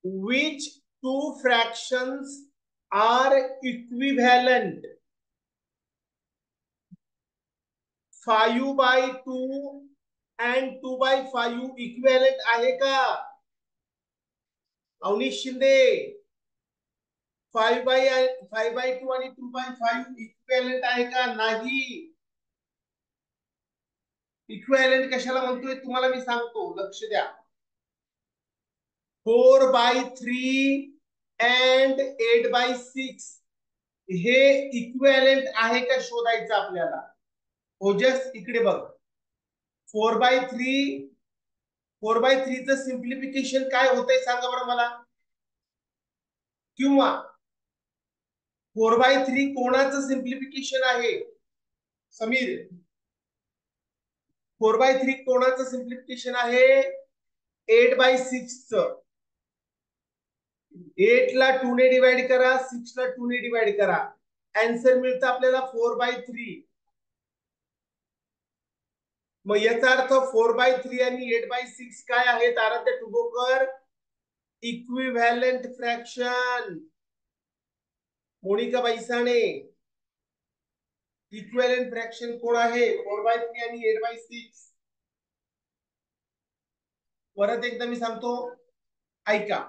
which two fractions are equivalent? 5/2 and 2/5 equivalent आहे का? अवनीश शिंदे, 5/2 आणि 2/5 इक्विव्हॅलंट आहे का? नाही. इक्विव्हॅलंट कशाला म्हणतोय तुम्हाला मी सांगतो, लक्ष द्या. 4/3 and 8/6 हे इक्विव्हॅलंट आहे का शोधायचं आपल्याला. ओजस इकडे बघ. 4/3 चं सिम्प्लिफिकेशन काय होतंय सांगा बरं मला. किंवा 4/3 कोणाचं सिम्प्लिफिकेशन आहे समीर? 4/3 कोणाचं सिम्प्लिफिकेशन आहे? 8/6 च. 8 ला 2 ने डिवाइड करा, 6 ला 2 ने डिवाइड करा, आन्सर मिळतं आपल्याला 4/3. मग याचा अर्थ 4/3 आणि 8/6 काय आहेत Aaradhya Tubokar? Equivalent fraction. Monika Baisane, equivalent fraction कोण आहे? 4/3 आणि 8/6. परत एकदा मी सांगतो, ऐका.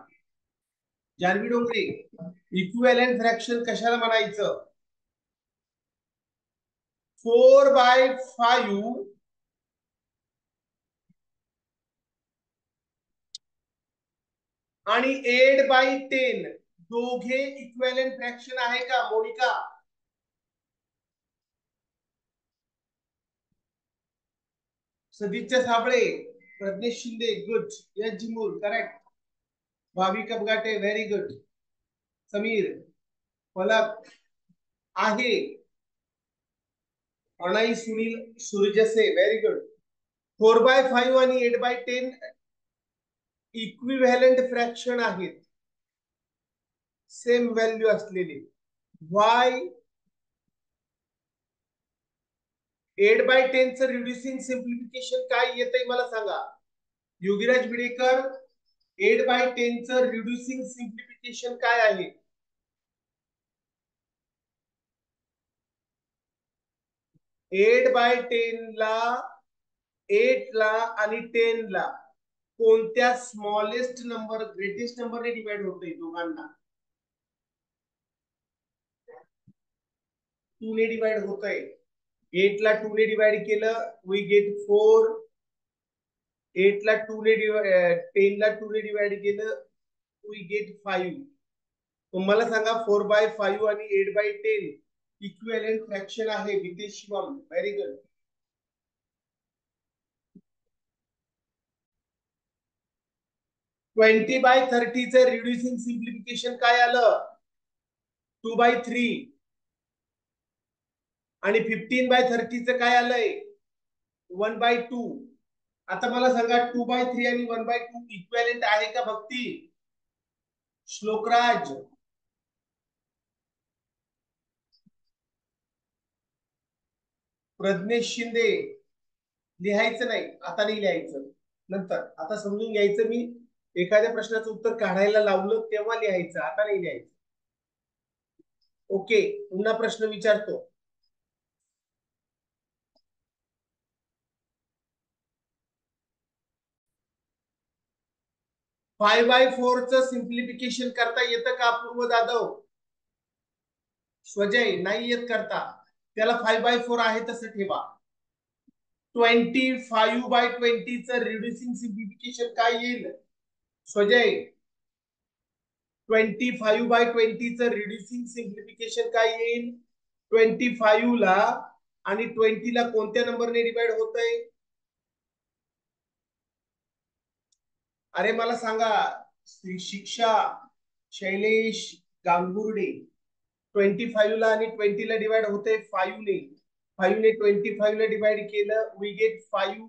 जानवी डोंगरे, इक्विव्हॅलंट फ्रॅक्शन कशाला म्हणायचं? 4/5 आणि 8/10 दोघे इक्विव्हॅलंट फ्रॅक्शन आहे का Monika? Sadichha Sable, Pragnesh Shinde, good. Yes Jimur, correct. Bhavik Apaghate, very good. Sameer Phalak आहे. Anai Sunil Suryase, very good. 4/5 आणि 8/10 इक्विव्हॅलंट फ्रॅक्शन आहेत, सेम व्हॅल्यू असलेले. वाय 8/10 चं रिड्युसिंग सिम्प्लिफिकेशन काय येतंय मला सांगा. योगीराज विडेकर, 8/10 चं रिड्युसिंग सिम्प्लिफिकेशन काय आहे? 8/10 ला, 8 ला आणि 10 ला कोणत्या स्मॉलेस्ट नंबर ग्रेटेस्ट नंबरने डिवाइड होतंय दोघांना? 2 ने डिवाइड होतंय. 8 ला 2 ने डिवाइड केलं, वी गेट 4. 8 ला 2 ने 10 ला 2 ने डिवाइड केलं, वी गेट 5. तुम्हाला सांगा 4/5 आणि 8/10 इक्विव्हॅलंट फ्रॅक्शन आहे. Vitesh Shivam, very good. 20/30 चं रिड्युसिंग सिम्प्लिफिकेशन काय आलं? 2/3. आणि 15/30 चं काय आलंय? 1/2. आता मला सांगा 2/3 आणि 1/2 इक्विव्हॅलंट आहे का भक्ती? श्लोकराज, प्रज्ञेश शिंदे. लिहायचं नाही आता, नाही लिहायचं, नंतर. आता समजून घ्यायचं, मी एखाद्या प्रश्नाचं उत्तर काढायला लावलं तेव्हा लिहायचं, आता नाही लिहायचं. ओके, पुन्हा प्रश्न विचारतो. 5/4 चं सिम्प्लिफिकेशन करता येतं का अपूर्व जाधव? स्वजय, नाही येत करता. त्याला 5/4 आहे तसं ठेवा. 25/20 चं रिड्युसिंग सिम्प्लिफिकेशन काय येईल? स्वजय, 25/20 चं रिड्युसिंग सिम्प्लिफिकेशन काय येईल? 25 ला आणि 20 ला कोणत्या नंबरने डिवाइड होतंय? अरे मला सांगा, श्री शिक्षा शैलेश गांगुर्डे, 25 ला आणि 20 ला डिवाइड होते 5 ने. 5 ने 25 ला डिवाइड केलं, वी गेट 5.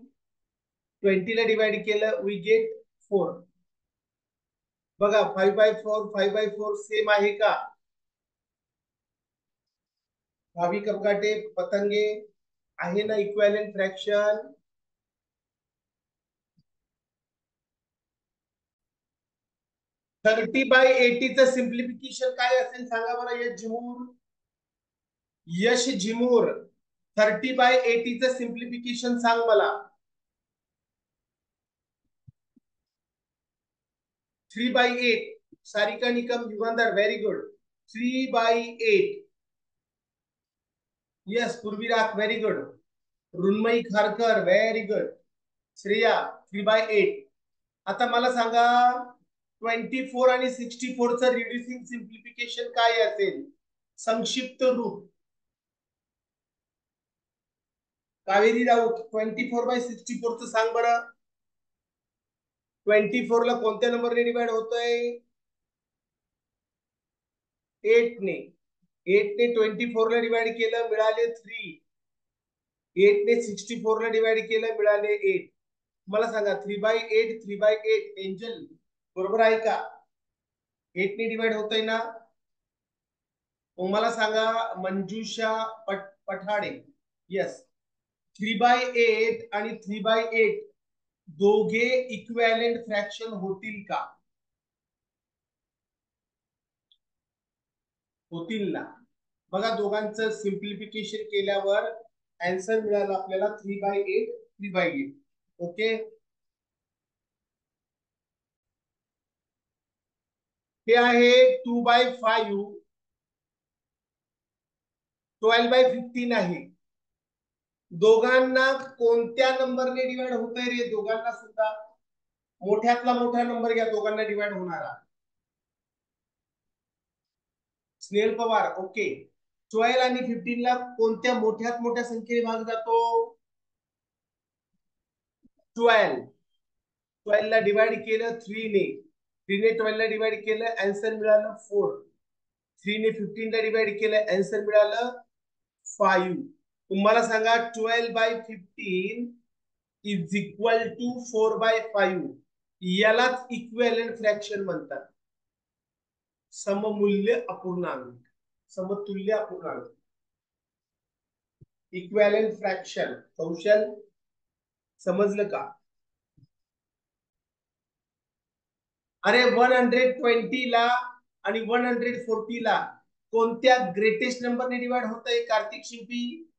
20 ला डिवाइड केलं, वी गेट 4. बघा 5/4 5/4 सेम आहे का? भाविक अपघाटे, पतंगे, आहे ना इक्विव्हॅलंट फ्रॅक्शन? 30/80चं सिम्प्लिफिकेशन काय असेल सांगा बरं यश झिमूर 30/80चं सिम्प्लिफिकेशन सांग मला. 3/8. Sarika Nikam Yugandhar very good. 3/8. Yes Purviraag very good. Runmayi Kharkar very good. Shreya 3/8. आता मला सांगा 24 आणि 64चं रिड्युसिंग सिम्प्लिफिकेशन काय असेल संक्षिप्त रूप. कावेरी राऊत 24/64चं सांग बरं. 24 ला कोणत्या नंबरने डिवाइड होतोय 8 ने. 8 ने 24 ला डिवाइड केलं मिळाले 3. 8 ने 64 ला डिवाइड केलं मिळाले 8. मला सांगा 3/8 3/8 एंजल बरोबर आहे का 8 ने डिवाइड होतोय ना. मला सांगा मंजुषा पठाडे यस 3/8 आणि 3/8 दोघे इक्विव्हॅलेंट फ्रॅक्शन होतील का. होतील ना. बघा दोघांचं सिम्प्लिफिकेशन केल्यावर आन्सर मिळाला आपल्याला 3/8 3/8. ओके हे आहे 2/5 12/15 आहे. दोघांना कोणत्या नंबरने डिवाइड होतंय रे दोघांना सुद्धा मोठ्यातला मोठा नंबर घ्या दोघांना डिवाइड होणारा. स्नेहल पवार ओके. 12 आणि 15 ला कोणत्या मोठ्यात मोठ्या संख्येने भाग जातो 12. 12 ला डिवाइड केलं 3 ने. 3 ने 12 ला डिवाइड केलं आन्सर मिळालं 4. 3 ने 15 ला डिवाइड केलं आन्सर मिळालं 5. तुम्हाला सांगा 12/15 इज इक्वल टू 4/5. यालाच इक्विव्हॅलेंट फ्रॅक्शन म्हणतात. सममूल्य अपूर्णांक समतुल्य अपूर्णांक इक्विव्हॅलेंट फ्रॅक्शन. कौशल समजलं का. अरे 120 ला आणि 140 ला कोणत्या ग्रेटेस्ट नंबरने डिवाइड होतंय कार्तिक शिंपी.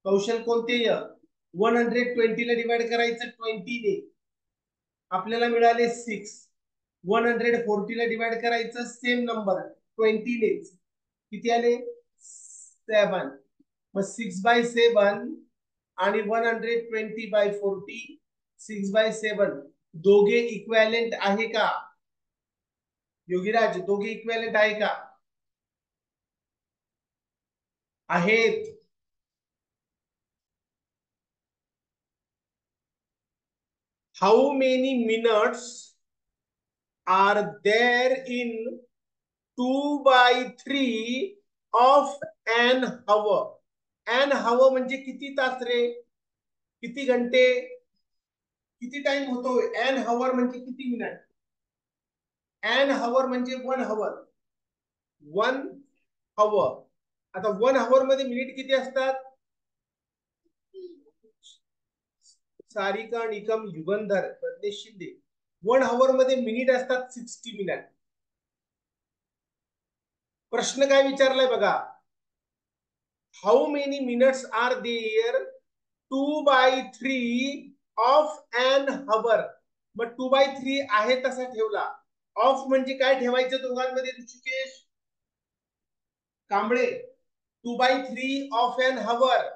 कौशल कोणते 120 ला डिवाइड करायचं 20 ने आपल्याला मिळाले 6. 140 ला डिवाइड करायचं सेम नंबर 20 नेच किती आले 7. मग 6/7 आणि 120/40 6/7 दोघे इक्विव्हॅलेंट आहे का योगीराज. दोघे इक्विव्हॅलेंट आहे का आहेत. How many minutes are there in 2/3 of an hour. An hour म्हणजे किती तास रे किती घंटे किती टाइम होतो. एन हवर म्हणजे किती मिनिट. एन हवर म्हणजे 1 हवर. 1 हवर. आता 1 हवर मध्ये मिनिट किती असतात सारिका निकम युगंधर प्रज्ञेश शिंदे. 1 हवर मध्ये मिनिट असतात 60 मिनिट. प्रश्न काय विचारलाय बघा how many minutes are there 2/3 of an hour. मग 2/3 आहे तसा ठेवला. ऑफ म्हणजे काय ठेवायचं दोघांमध्ये ऋषिकेश कांबळे. 2/3 ऑफ एन हवर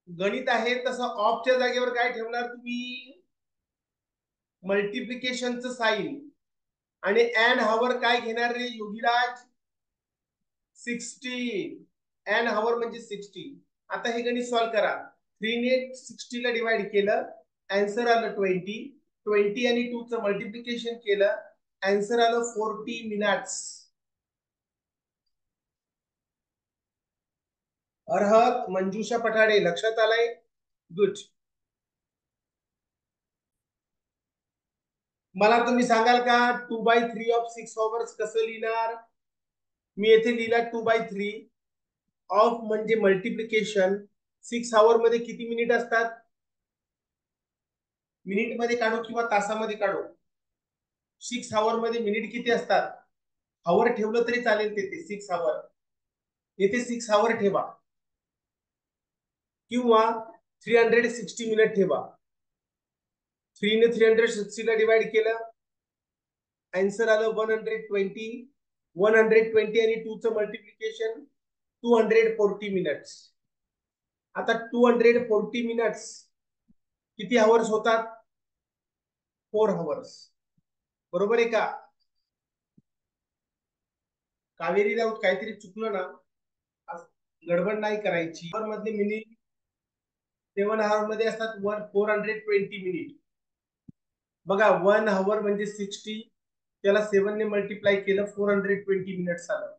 गणित आहे तसं ऑफच्या जागेवर काय ठेवणार तुम्ही मल्टिप्लिकेशनचं साइन. आणि एन हवर काय घेणार रे योगीराज 60. एन हवर म्हणजे 60. आता हे गणित सॉल्व्ह करा. 3 ने 60 ला डिवाइड केलं आन्सर आलं 20. 20 आणि 2 चं मल्टिप्लिकेशन केलं आन्सर आलं 40 मिनिट्स. अर्हत मंजुषा पठाडे लक्षात आलंय गुड. मला तुम्ही सांगाल का 2/3 ऑफ 6 आवर्स कसं लिहिणार. मी येथे लिहिला 2/3 ऑफ म्हणजे मल्टिप्लिकेशन 6 आवर मध्ये किती मिनिट असतात मिनिट मध्ये काढू किंवा तासामध्ये काढू 6 आवर मध्ये मिनिट किती असतात? आवर ठेवलं तरी चालेल तिथे 6 आवर, येथे 6 आवर ठेवा किंवा 360 मिनिट ठेवा. 3 ने 360 ला डिवाइड केलं, आन्सर आलं 120. 120 आणि 2 चं मल्टिप्लिकेशन 240 मिनिट्स. आता 240 मिनिट्स किती आवर्स होतात? 4 आवर्स. बरोबर आहे का? कावेरी राऊत काहीतरी चुकलं ना, गडबड नाही करायची. मधले मिनिट 7 आवर मध्ये असतात 420 मिनिट. बघा 1 आवर म्हणजे 60, त्याला 7 ने मल्टिप्लाय केलं 420 मिनिट्स आलं.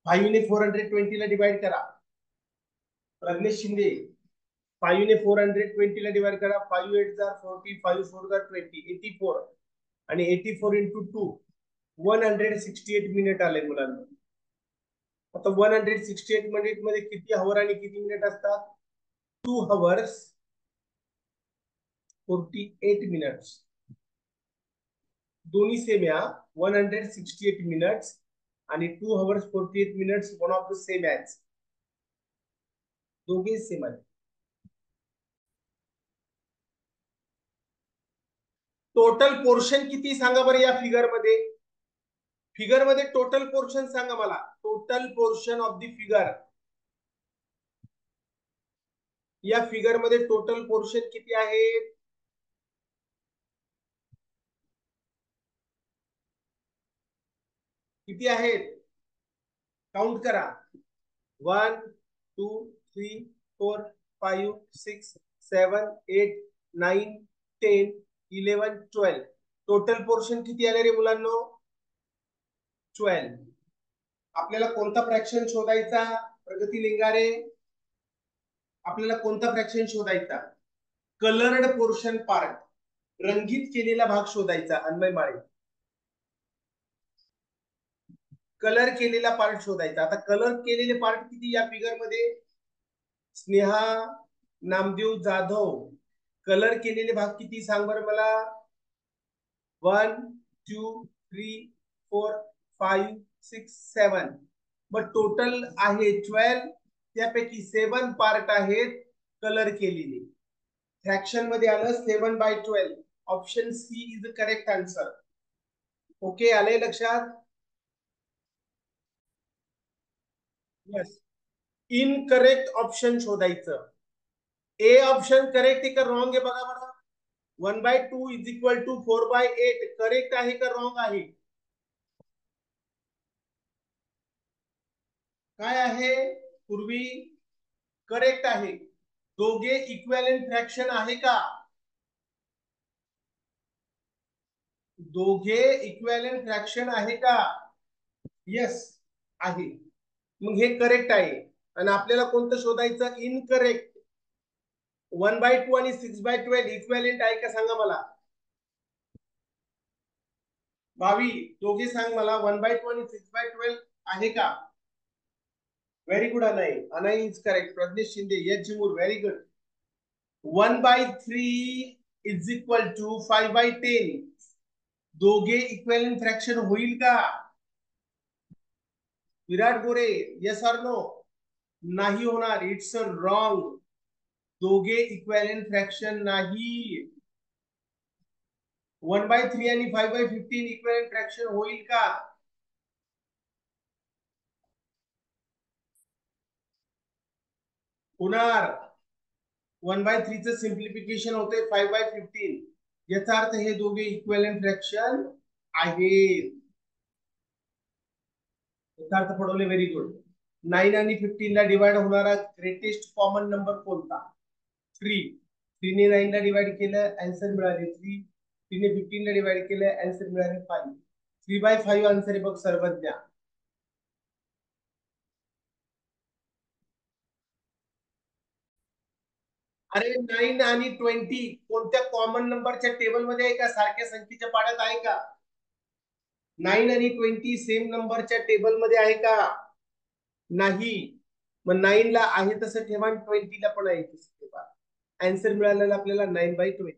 5 ने 420 ला डिवाइड करा. प्रज्ञेश शिंदे 5 ने 420 ला डिवाइड करा. 5 8 जार 40, 5 4 जार 20, 84 आणि 84 इंटू 2 168 मिनिट आले मुलांना. आता 168 मिनिट मध्ये किती आवर आणि किती मिनिट असतात? 2 आवर्स 48 मिनिट्स. दोन्ही सेम या 168 मिनिट्स आणि 2 hours 48 minutes one of the same as. दोघे सेम आहेत. टोटल पोर्शन किती सांगा बरं या फिगर मध्ये? फिगर मध्ये टोटल पोर्शन सांगा मला. Total portion of the figure. या फिगर मध्ये टोटल पोर्शन किती आहे? किती आहेत? काउंट करा. 1 2 3 4 5 6 7 8 9 10 11 12. टोटल पोर्शन किती आले रे मुलांनो? 12. आपल्याला कोणता फ्रॅक्शन शोधायचा प्रगती लिंगारे? आपल्याला कोणता फ्रॅक्शन शोधायचा? कलर्ड पोर्शन पार्ट, रंगीत केलेला भाग शोधायचा. अन्वय माळे, कलर केलेला पार्ट शोधायचा. आता कलर केलेले पार्ट किती या फिगर मध्ये? स्नेहा नामदेव जाधव, कलर केलेले भाग किती सांग बरं मला? 1 2 3 4 5 6 7. मग टोटल आहे 12. त्यापैकी 7 पार्ट आहेत कलर केलेले. फ्रॅक्शन मध्ये आलं 7/12. Option C is the correct answer. Okay, आलंय लक्षात? यस. इनकरेक्ट ऑप्शन शोधायचं. ए ऑप्शन करेक्ट आहे का रॉंग आहे बघा बरं. 1/2 इज इक्वल टू 4/8 करेक्ट आहे का रॉंग आहे? काय आहे पूर्वी? करेक्ट आहे. दोघे इक्विव्हॅलेंट फ्रॅक्शन आहे का? दोघे इक्विव्हॅलेंट फ्रॅक्शन आहे का? यस आहे. मग हे करेक्ट आहे. आणि आपल्याला कोणतं शोधायचं? इनकरेक्ट. 1/2 आणि 6/12 इक्विव्हॅलेंट आहे का सांगा मला. भावी दोघे सांग मला 1/2 आणि 6/12 आहे का? Very good Anay. Anay is correct. Pragnesh Shinde, yes Jimur, very good. 1/3 is equal to 5/10. दोघे इक्विव्हॅलेंट फ्रॅक्शन होईल का? Virat Gore, yes or no? नाही होणार. It's a wrong. दोघे इक्विव्हॅलेंट फ्रॅक्शन नाही. 1/3 आणि 5/15 इक्विव्हॅलेंट फ्रॅक्शन होईल का? होणार. 1/3 चं सिम्प्लिफिकेशन होते 5/15. याचा अर्थ हे दोघे इक्विव्हॅलेंट फ्रॅक्शन आहेत. याचा अर्थ पडवले. Very good. 9 आणि 15 ला डिवाइड होणारा ग्रेटेस्ट कॉमन नंबर कोणता? 3. 3 ने 9 ला डिवाइड केलं, आन्सर मिळाले 3. 3 ने 15 ला डिवाइड केलं, आन्सर मिळाले 5. 3/5 आन्सर आहे बघ सर्वज्ञा. अरे 9 आणि 20 कोणत्या कॉमन नंबरच्या टेबल मध्ये आहे का? सारख्या संख्येच्या पाड्यात आहे का? 9 आणि 20 सेम नंबरच्या टेबल मध्ये आहे का? नाही. मग 9 ला आहे तसं ठेवा आणि 20 ला पण आहे तसं ठेवा. आन्सर मिळालेला आपल्याला 9/20.